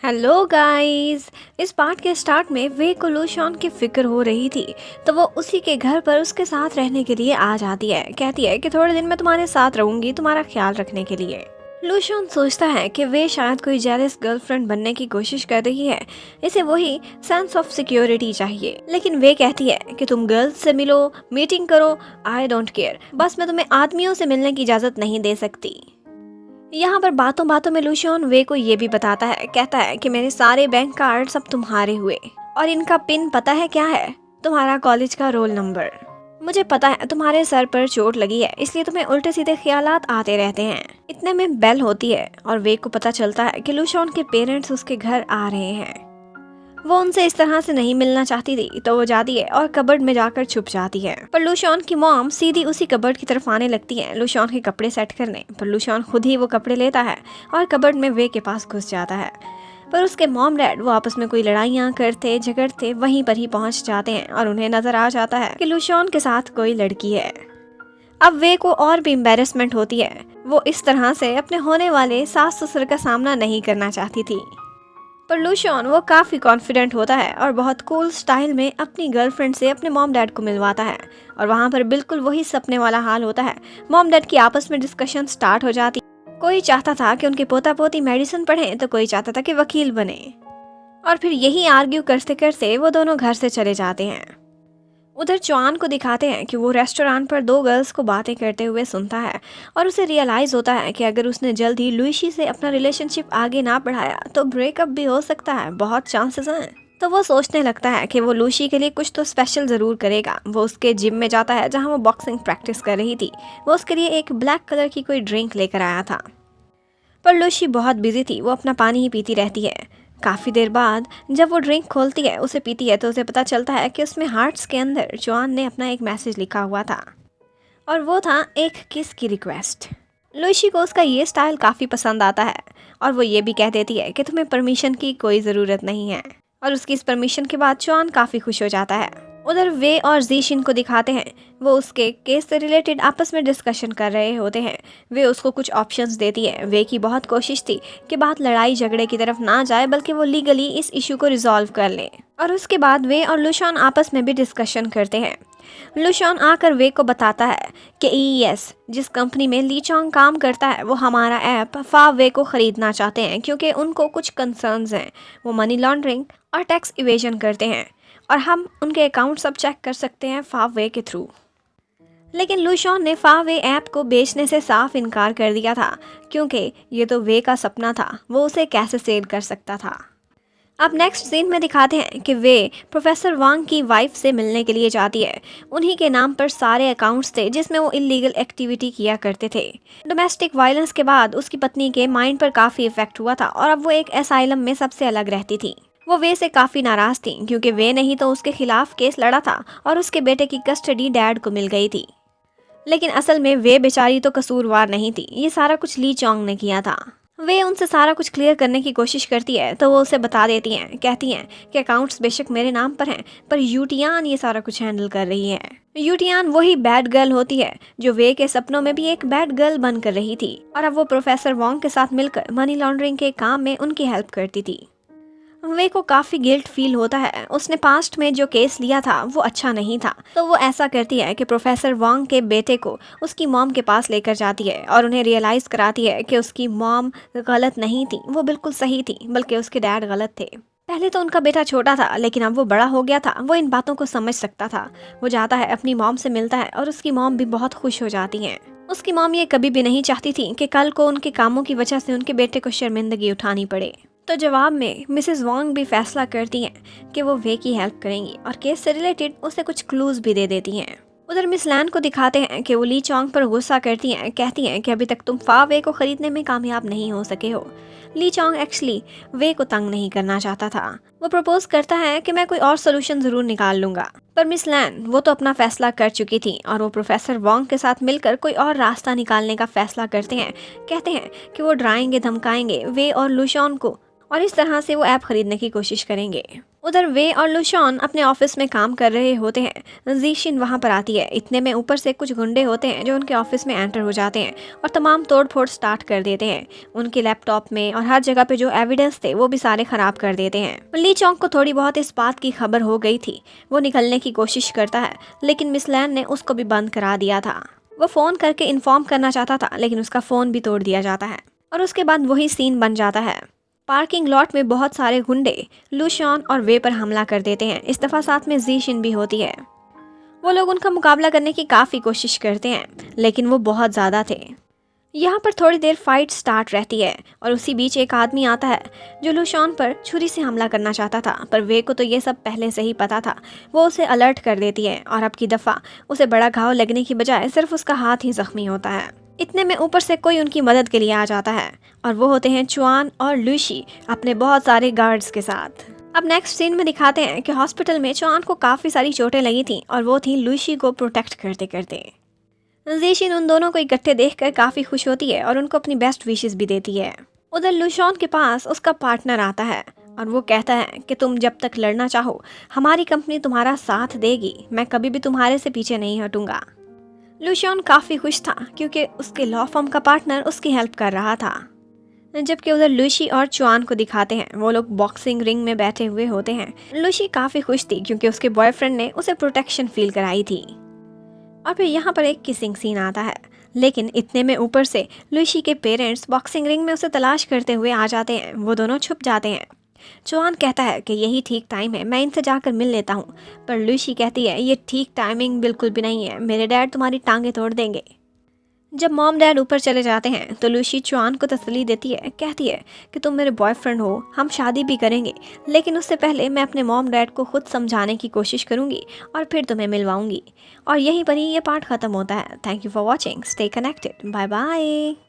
Hello guys. इस part के start में वे को लूशॉन की फिक्र हो रही थी, तो वो उसी के घर पर उसके साथ रहने के लिए आ जाती है। कहती है कि थोड़े दिन मैं तुम्हारे साथ रहूंगी, तुम्हारा ख्याल रखने के लिए। लूशॉन सोचता है कि वे शायद कोई जेलस गर्लफ्रेंड बनने की कोशिश कर रही है, इसे वही सेंस ऑफ सिक्योरिटी चाहिए। लेकिन वे कहती है कि तुम गर्ल्स से मिलो, मीटिंग करो, आई डोंट केयर, बस मैं तुम्हें आदमियों से मिलने की इजाजत नहीं दे सकती। यहाँ पर बातों बातों में लूशियन वे को ये भी बताता है, कहता है कि मेरे सारे बैंक कार्ड सब तुम्हारे हुए और इनका पिन पता है क्या है? तुम्हारा कॉलेज का रोल नंबर। मुझे पता है तुम्हारे सर पर चोट लगी है, इसलिए तुम्हें उल्टे सीधे ख्यालात आते रहते हैं। इतने में बेल होती है और वे को पता चलता है कि लूशियन के पेरेंट्स उसके घर आ रहे हैं। वो उनसे इस तरह से नहीं मिलना चाहती थी, तो वो जाती है और कबर्ड में जाकर छुप जाती है। पर लूशॉन की मॉम सीधी उसी कबर्ड की तरफ आने लगती है लूशॉन के कपड़े सेट करने। पर लूशॉन खुद ही वो कपड़े लेता है और कबर्ड में वे के पास घुस जाता है। पर उसके मॉम डैड वो आपस में कोई लड़ाइयाँ करते झगड़ते वहीं पर ही पहुंच जाते हैं और उन्हें नजर आ जाता है कि लूशॉन के साथ कोई लड़की है। अब वे को और भी एम्बेरसमेंट होती है। वो इस तरह से अपने होने वाले सास ससुर का सामना नहीं करना चाहती थी। पर लूशॉन वो काफ़ी कॉन्फिडेंट होता है और बहुत कूल स्टाइल में अपनी गर्लफ्रेंड से अपने मॉम डैड को मिलवाता है। और वहाँ पर बिल्कुल वही सपने वाला हाल होता है। मॉम डैड की आपस में डिस्कशन स्टार्ट हो जाती। कोई चाहता था कि उनके पोता पोती मेडिसिन पढ़ें, तो कोई चाहता था कि वकील बने। और फिर यही आर्ग्यू करते करते वो दोनों घर से चले जाते हैं। उधर चौहान को दिखाते हैं कि वो रेस्टोरेंट पर दो गर्ल्स को बातें करते हुए सुनता है और उसे रियलाइज होता है कि अगर उसने जल्द ही लुइशी से अपना रिलेशनशिप आगे ना बढ़ाया तो ब्रेकअप भी हो सकता है, बहुत चांसेस हैं। तो वो सोचने लगता है कि वो लुइशी के लिए कुछ तो स्पेशल ज़रूर करेगा। वो उसके जिम में जाता है जहाँ वो बॉक्सिंग प्रैक्टिस कर रही थी। वो उसके लिए एक ब्लैक कलर की कोई ड्रिंक लेकर आया था। पर लुइशी बहुत बिजी थी, वो अपना पानी ही पीती रहती है। काफ़ी देर बाद जब वो ड्रिंक खोलती है, उसे पीती है, तो उसे पता चलता है कि उसमें हार्ट्स के अंदर जॉन ने अपना एक मैसेज लिखा हुआ था और वो था एक किस की रिक्वेस्ट। लुइशी को उसका ये स्टाइल काफ़ी पसंद आता है और वो ये भी कह देती है कि तुम्हें परमिशन की कोई ज़रूरत नहीं है। और उसकी इस परमिशन के बाद जॉन काफ़ी खुश हो जाता है। उधर वे और जीशिन को दिखाते हैं, वो उसके केस से रिलेटेड आपस में डिस्कशन कर रहे होते हैं। वे उसको कुछ ऑप्शंस देती है। वे की बहुत कोशिश थी कि बात लड़ाई झगड़े की तरफ ना जाए, बल्कि वो लीगली इस इशू को रिजॉल्व कर ले। और उसके बाद वे और लूशॉन आपस में भी डिस्कशन करते हैं। लूशॉन आकर वे को बताता है कि ईएस जिस कंपनी में ली चोंग काम करता है, वो हमारा ऐप फावे को ख़रीदना चाहते हैं क्योंकि उनको कुछ कंसर्न्स हैं। वो मनी लॉन्ड्रिंग और टैक्स इवेजन करते हैं और हम उनके अकाउंट सब चेक कर सकते हैं फावे के थ्रू। लेकिन लूशॉन ने फावे ऐप को बेचने से साफ इनकार कर दिया था क्योंकि ये तो वे का सपना था, वो उसे कैसे सेल कर सकता था। अब नेक्स्ट सीन में दिखाते हैं कि वे प्रोफेसर वांग की वाइफ से मिलने के लिए जाती है। उन्हीं के नाम पर सारे अकाउंट्स थे जिसमें वो इलीगल एक्टिविटी किया करते थे। डोमेस्टिक वायलेंस के बाद उसकी पत्नी के माइंड पर काफ़ी इफेक्ट हुआ था और अब वो एक एसाइलम में सबसे अलग रहती थी। वो वे से काफ़ी नाराज़ थी क्योंकि वे नहीं तो उसके खिलाफ केस लड़ा था और उसके बेटे की कस्टडी डैड को मिल गई थी। लेकिन असल में वे बेचारी तो कसूरवार नहीं थी, ये सारा कुछ ली चोंग ने किया था। वे उनसे सारा कुछ क्लियर करने की कोशिश करती है, तो वो उसे बता देती हैं, कहती हैं कि अकाउंट्स बेशक मेरे नाम पर हैं, पर यूटियान ये सारा कुछ हैंडल कर रही है। यूटियान वही बैड गर्ल होती है जो वे के सपनों में भी एक बैड गर्ल बन कर रही थी और अब वो प्रोफेसर वोंग के साथ मिलकर मनी लॉन्ड्रिंग के काम में उनकी हेल्प करती थी। वे को काफ़ी गिल्ट फील होता है। उसने पास्ट में जो केस लिया था वो अच्छा नहीं था, तो वो ऐसा करती है कि प्रोफेसर वांग के बेटे को उसकी मॉम के पास लेकर जाती है और उन्हें रियलाइज़ कराती है कि उसकी मॉम गलत नहीं थी, वो बिल्कुल सही थी, बल्कि उसके डैड गलत थे। पहले तो उनका बेटा छोटा था, लेकिन अब वो बड़ा हो गया था, वो इन बातों को समझ सकता था। वो जाता है, अपनी मॉम से मिलता है और उसकी मॉम भी बहुत खुश हो जाती हैं। उसकी मॉम ये कभी भी नहीं चाहती थी कि कल को उनके कामों की वजह से उनके बेटे को शर्मिंदगी उठानी पड़े। तो जवाब में मिसेस वांग भी फैसला करती हैं कि वो वे की हेल्प करेंगी और केस से रिलेटेड उसे कुछ क्लूज भी दे देती हैं। उधर मिस लैन को दिखाते हैं कि वो ली चोंग पर गुस्सा करती हैं, कहती हैं कि अभी तक तुम फावे को खरीदने में कामयाब नहीं हो सके हो। ली चोंग एक्चुअली वे को तंग नहीं करना चाहता था। वो प्रपोज करता है कि मैं कोई और सोल्यूशन ज़रूर निकाल लूँगा, पर मिस लैन वो तो अपना फैसला कर चुकी थी और वो प्रोफेसर वांग के साथ मिलकर कोई और रास्ता निकालने का फैसला करते हैं। कहते हैं कि वो डराएंगे धमकाएंगे वे और लूशॉन को और इस तरह से वो ऐप खरीदने की कोशिश करेंगे। उधर वे और लुशॉन अपने ऑफिस में काम कर रहे होते हैं। जीशिन वहां पर आती है। इतने में ऊपर से कुछ गुंडे होते हैं जो उनके ऑफिस में एंटर हो जाते हैं और तमाम तोड़फोड़ स्टार्ट कर देते हैं। उनके लैपटॉप में और हर जगह पे जो एविडेंस थे वो भी सारे खराब कर देते हैं। ली चोंग को थोड़ी बहुत इस बात की खबर हो गई थी। वो निकलने की कोशिश करता है, लेकिन मिस लैन ने उसको भी बंद करा दिया था। वो फ़ोन करके इन्फॉर्म करना चाहता था, लेकिन उसका फ़ोन भी तोड़ दिया जाता है और उसके बाद वही सीन बन जाता है। पार्किंग लॉट में बहुत सारे गुंडे लुशॉन और वे पर हमला कर देते हैं। इस दफ़ा साथ में जीशिन भी होती है। वो लोग उनका मुकाबला करने की काफ़ी कोशिश करते हैं, लेकिन वो बहुत ज़्यादा थे। यहाँ पर थोड़ी देर फाइट स्टार्ट रहती है और उसी बीच एक आदमी आता है जो लुशॉन पर छुरी से हमला करना चाहता था, पर वे को तो ये सब पहले से ही पता था। वो उसे अलर्ट कर देती है और अब की दफ़ा उसे बड़ा घाव लगने की बजाय सिर्फ उसका हाथ ही जख्मी होता है। इतने में ऊपर से कोई उनकी मदद के लिए आ जाता है और वो होते हैं चुआन और लूशी अपने बहुत सारे गार्ड्स के साथ। अब नेक्स्ट सीन में दिखाते हैं कि हॉस्पिटल में चुआन को काफ़ी सारी चोटें लगी थी और वो थी लूशी को प्रोटेक्ट करते करते। जीशिन उन दोनों को इकट्ठे देखकर काफ़ी खुश होती है और उनको अपनी बेस्ट विशेस भी देती है। उधर लुशॉन के पास उसका पार्टनर आता है और वो कहता है कि तुम जब तक लड़ना चाहो हमारी कंपनी तुम्हारा साथ देगी, मैं कभी भी तुम्हारे से पीछे नहीं हटूंगा। लुशॉन काफ़ी खुश था क्योंकि उसके लॉ फर्म का पार्टनर उसकी हेल्प कर रहा था। जबकि उधर लूशी और चुआन को दिखाते हैं, वो लोग बॉक्सिंग रिंग में बैठे हुए होते हैं। लूशी काफ़ी खुश थी क्योंकि उसके बॉयफ्रेंड ने उसे प्रोटेक्शन फील कराई थी। और फिर यहाँ पर एक किसिंग सीन आता है, लेकिन इतने में ऊपर से लूशी के पेरेंट्स बॉक्सिंग रिंग में उसे तलाश करते हुए आ जाते हैं। वो दोनों छुप जाते हैं। चुआन कहता है कि यही ठीक टाइम है, मैं इनसे जाकर मिल लेता हूँ, पर लूशी कहती है ये ठीक टाइमिंग बिल्कुल भी नहीं है, मेरे डैड तुम्हारी टांगें तोड़ देंगे। जब मॉम डैड ऊपर चले जाते हैं तो लूशी चुआन को तसल्ली देती है, कहती है कि तुम मेरे बॉयफ्रेंड हो, हम शादी भी करेंगे, लेकिन उससे पहले मैं अपने मॉम डैड को खुद समझाने की कोशिश करूंगी और फिर तुम्हें मिलवाऊंगी। और यहीं पर ही ये पार्ट ख़त्म होता है। Thank you for watching, stay connected, bye bye.